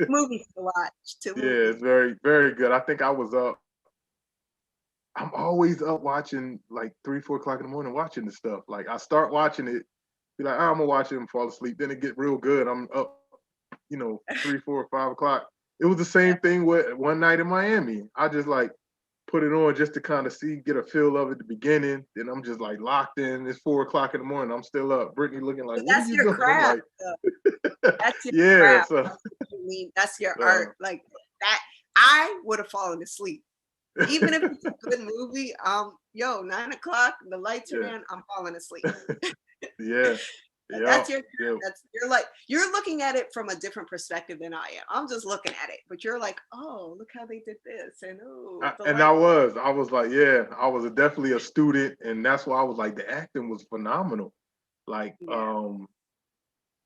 movies to watch. Two Yeah, movies. it's very, very good. I think I was up. I'm always up watching like 3, 4 o'clock in the morning watching this stuff. Like I start watching it, be like, oh, I'm gonna watch it and fall asleep. Then it get real good. I'm up, 3, 4, 5 o'clock. It was the Yeah. same thing with one night in Miami. I just like put it on just to kind of see, get a feel of it at the beginning. Then I'm just like locked in. It's 4 o'clock in the morning. I'm still up. Brittany looking like, But what are that's you your doing? I'm craft. like, Though. That's your yeah. craft. So, That's what you mean. That's your uh, art. Like that. I would have fallen asleep. Even if it's a good movie, 9 o'clock, the lights are yeah, down, I'm falling asleep. yeah, yeah, That's your yeah. that's you're like you're looking at it from a different perspective than I am. I'm just looking at it, but you're like, oh, look how they did this, and oh, the And light. I was like, yeah, I was definitely a student, and that's why I was like, the acting was phenomenal. Like, Yeah.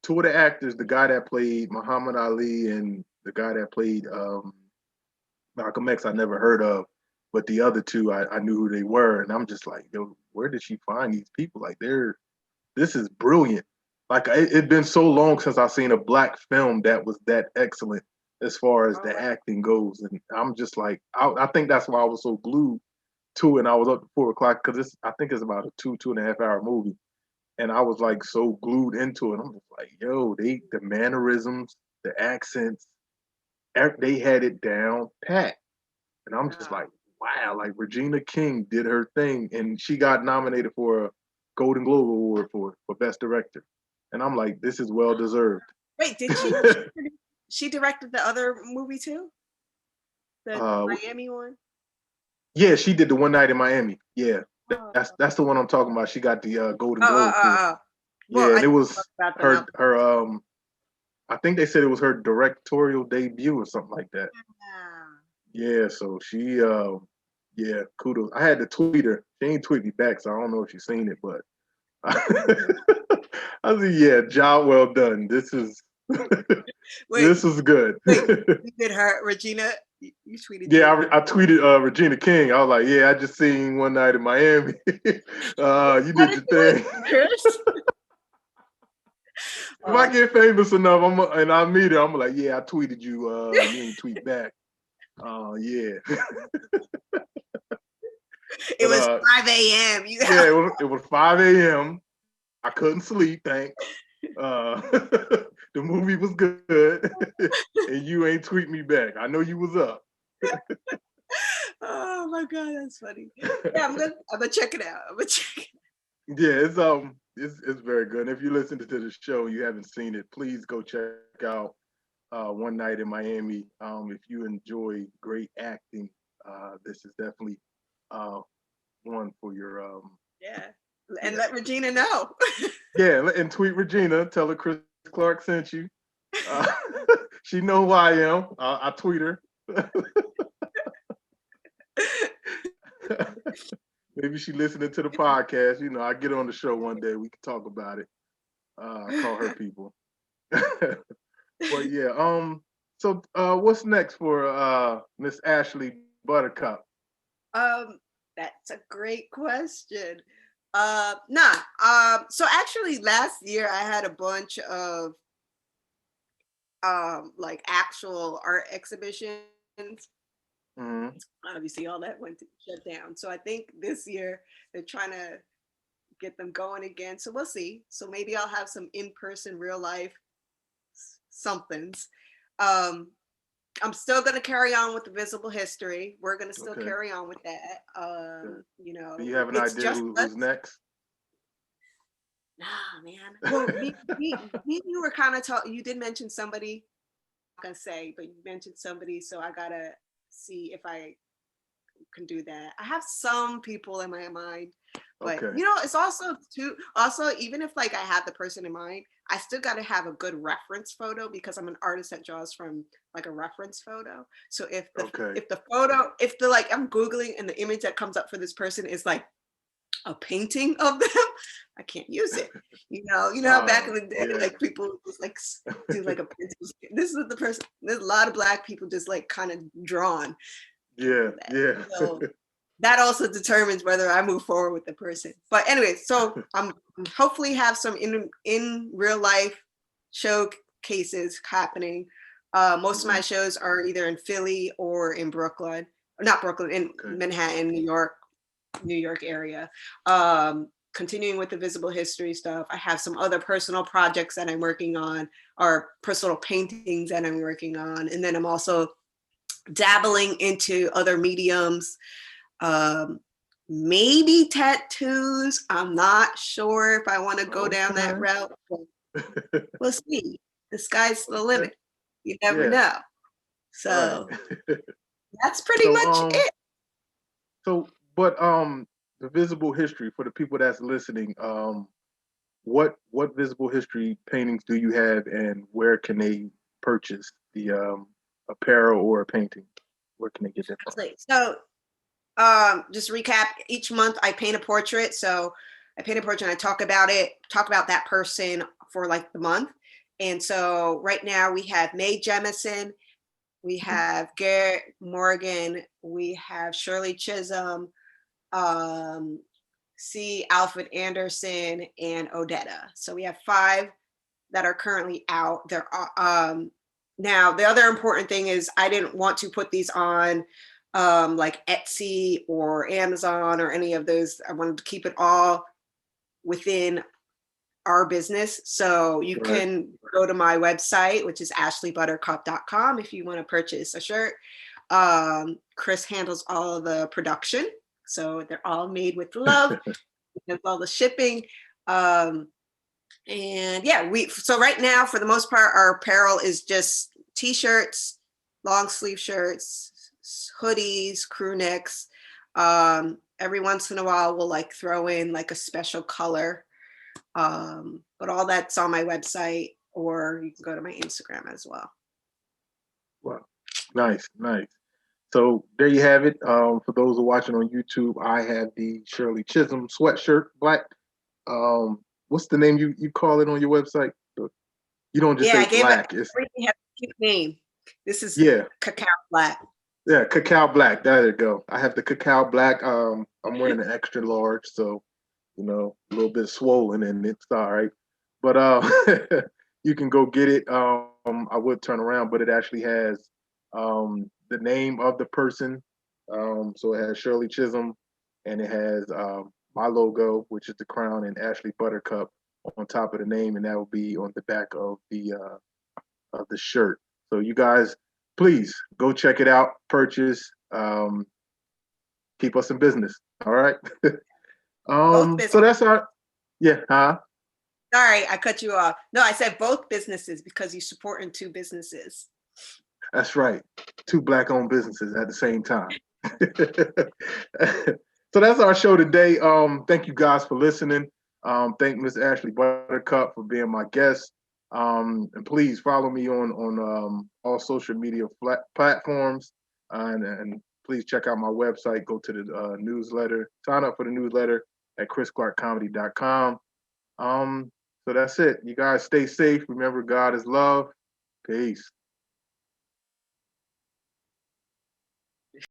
two of the actors, the guy that played Muhammad Ali and the guy that played Malcolm X, I never heard of, but the other two, I knew who they were, and I'm just like, yo, where did she find these people? Like, this is brilliant. Like, it'd been so long since I seen a black film that was that excellent as far as Oh, the wow. acting goes, and I'm just like, I think that's why I was so glued to it. And I was up to 4 o'clock because I think it's about a 2.5 hour movie, and I was like so glued into it. I'm just like, yo, the mannerisms, the accents, they had it down pat. And I'm just Oh. like, wow, like Regina King did her thing and she got nominated for a Golden Globe Award for Best Director. And I'm like, this is well deserved. Wait, did she directed the other movie too? The uh, Miami one? yeah, she did the One Night in Miami. Yeah, Oh. that's the one I'm talking about. She got the Golden Oh, oh, Globe oh, for. oh. Well, Yeah, I and it think was about the her Malcolm her X. I think they said it was her directorial debut or something like that. Yeah. Yeah, so she yeah, kudos. I had to tweet her. She ain't tweet me back, so I don't know if she's seen it, but I said, yeah, job well done. This is Wait, this is good. wait, you did her, Regina? You tweeted Yeah, Gina. I tweeted Regina King. I was like, yeah, I just seen one night in Miami. You How did did your you thing. Chris? If I Oh, get famous enough, and I meet her, I'm like, yeah, I tweeted you. You ain't tweet back. Yeah. it But was 5 a.m. You yeah, have it was 5 a.m. I couldn't sleep. Thanks. The movie was good, and you ain't tweet me back. I know you was up. oh my god, that's funny. Yeah, I'm gonna check it out. I'm gonna check it. Yeah, it's very good. And if you listen to the show, you haven't seen it, please go check out One Night in Miami. If you enjoy great acting, this is definitely uh, one for your Yeah. And yeah. let Regina know. Yeah, and tweet Regina, tell her Chris Clark sent you. Uh, she know who I am. I tweet her. Maybe she listening to the podcast. I get on the show one day. We can talk about it. I call her people. But yeah, so what's next for Miss Ashley Buttercup? um, that's a great question. Nah. So actually last year I had a bunch of like actual art exhibitions. Mm-hmm. Obviously all that went to shut down. So I think this year they're trying to get them going again. So we'll see. So maybe I'll have some in-person real life somethings. Um, I'm still going to carry on with the visible history. We're going to still Okay. carry on with that. Okay. You Do you know, have an it's idea just us. who's next? Nah, man. Well, you were kind of talking. You did mention somebody. I'm not gonna say, but you mentioned somebody, so I gotta see if I can do that. I have some people in my mind, but Okay. it's also too. Also, even if like I have the person in mind, I still got to have a good reference photo because I'm an artist that draws from like a reference photo. So Okay. if the photo if the like I'm googling and the image that comes up for this person is like a painting of them, I can't use it. How back in the day, Yeah. like people just like do like a this is the person. There's a lot of Black people just like kind of drawn. Can't Yeah. do that. Yeah. So that also determines whether I move forward with the person. But anyway, so I'm hopefully have some in real life showcases happening. Most of my shows are either in Philly or in Brooklyn, or not Brooklyn, in Okay. Manhattan, New York area. Continuing with the visible history stuff. I have some other personal projects that I'm working on, or personal paintings that I'm working on. And then I'm also dabbling into other mediums, maybe tattoos. I'm not sure if I want to go down that Okay. route. We'll see. The sky's the Okay. limit. You never Yeah. know. Right. So that's pretty So much it. so but the visible history for the people that's listening, what visible history paintings do you have, and where can they purchase the apparel or a painting? Where can they get that from? So just recap, each month I paint a portrait. So I paint a portrait and I talk about that person for like the month. And so right now we have Mae Jemison, we have Garrett Morgan, we have Shirley Chisholm, um, C. Alfred Anderson, and Odetta. So we have 5 that are currently out. Now the other important thing is I didn't want to put these on like Etsy or Amazon or any of those. I wanted to keep it all within our business. So you Right. can go to my website, which is ashleybuttercup.com, if you want to purchase a shirt. Chris handles all of the production. So they're all made with love. He does all the shipping. And yeah, so right now, for the most part, our apparel is just t-shirts, long sleeve shirts, hoodies, crew necks. Every once in a while, we'll like throw in like a special color. But all that's on my website, or you can go to my Instagram as well. Wow. Nice, nice. So there you have it. For those who are watching on YouTube, I have the Shirley Chisholm sweatshirt, black. What's the name you call it on your website? You don't just Yeah, say I gave it, black. It's everything has a cute name. This is yeah, cacao black. yeah, cacao black. There you go. I have the cacao black. I'm wearing an extra large, so a little bit swollen, and it's all right. But you can go get it. I would turn around, but it actually has the name of the person. So it has Shirley Chisholm, and it has my logo, which is the crown, and Ashley Buttercup on top of the name, and that will be on the back of the shirt. So you guys, please go check it out, purchase, keep us in business. All right. Both So businesses. that's our yeah, huh? Sorry, I cut you off. No, I said both businesses because you support in 2 businesses. That's right. 2 black-owned businesses at the same time. So that's our show today. Thank you guys for listening. Thank Miss Ashley Buttercup for being my guest. And please follow me on all social media platforms, and please check out my website. Go to the newsletter. Sign up for the newsletter at chrisclarkcomedy.com. So that's it. You guys stay safe. Remember, God is love. Peace.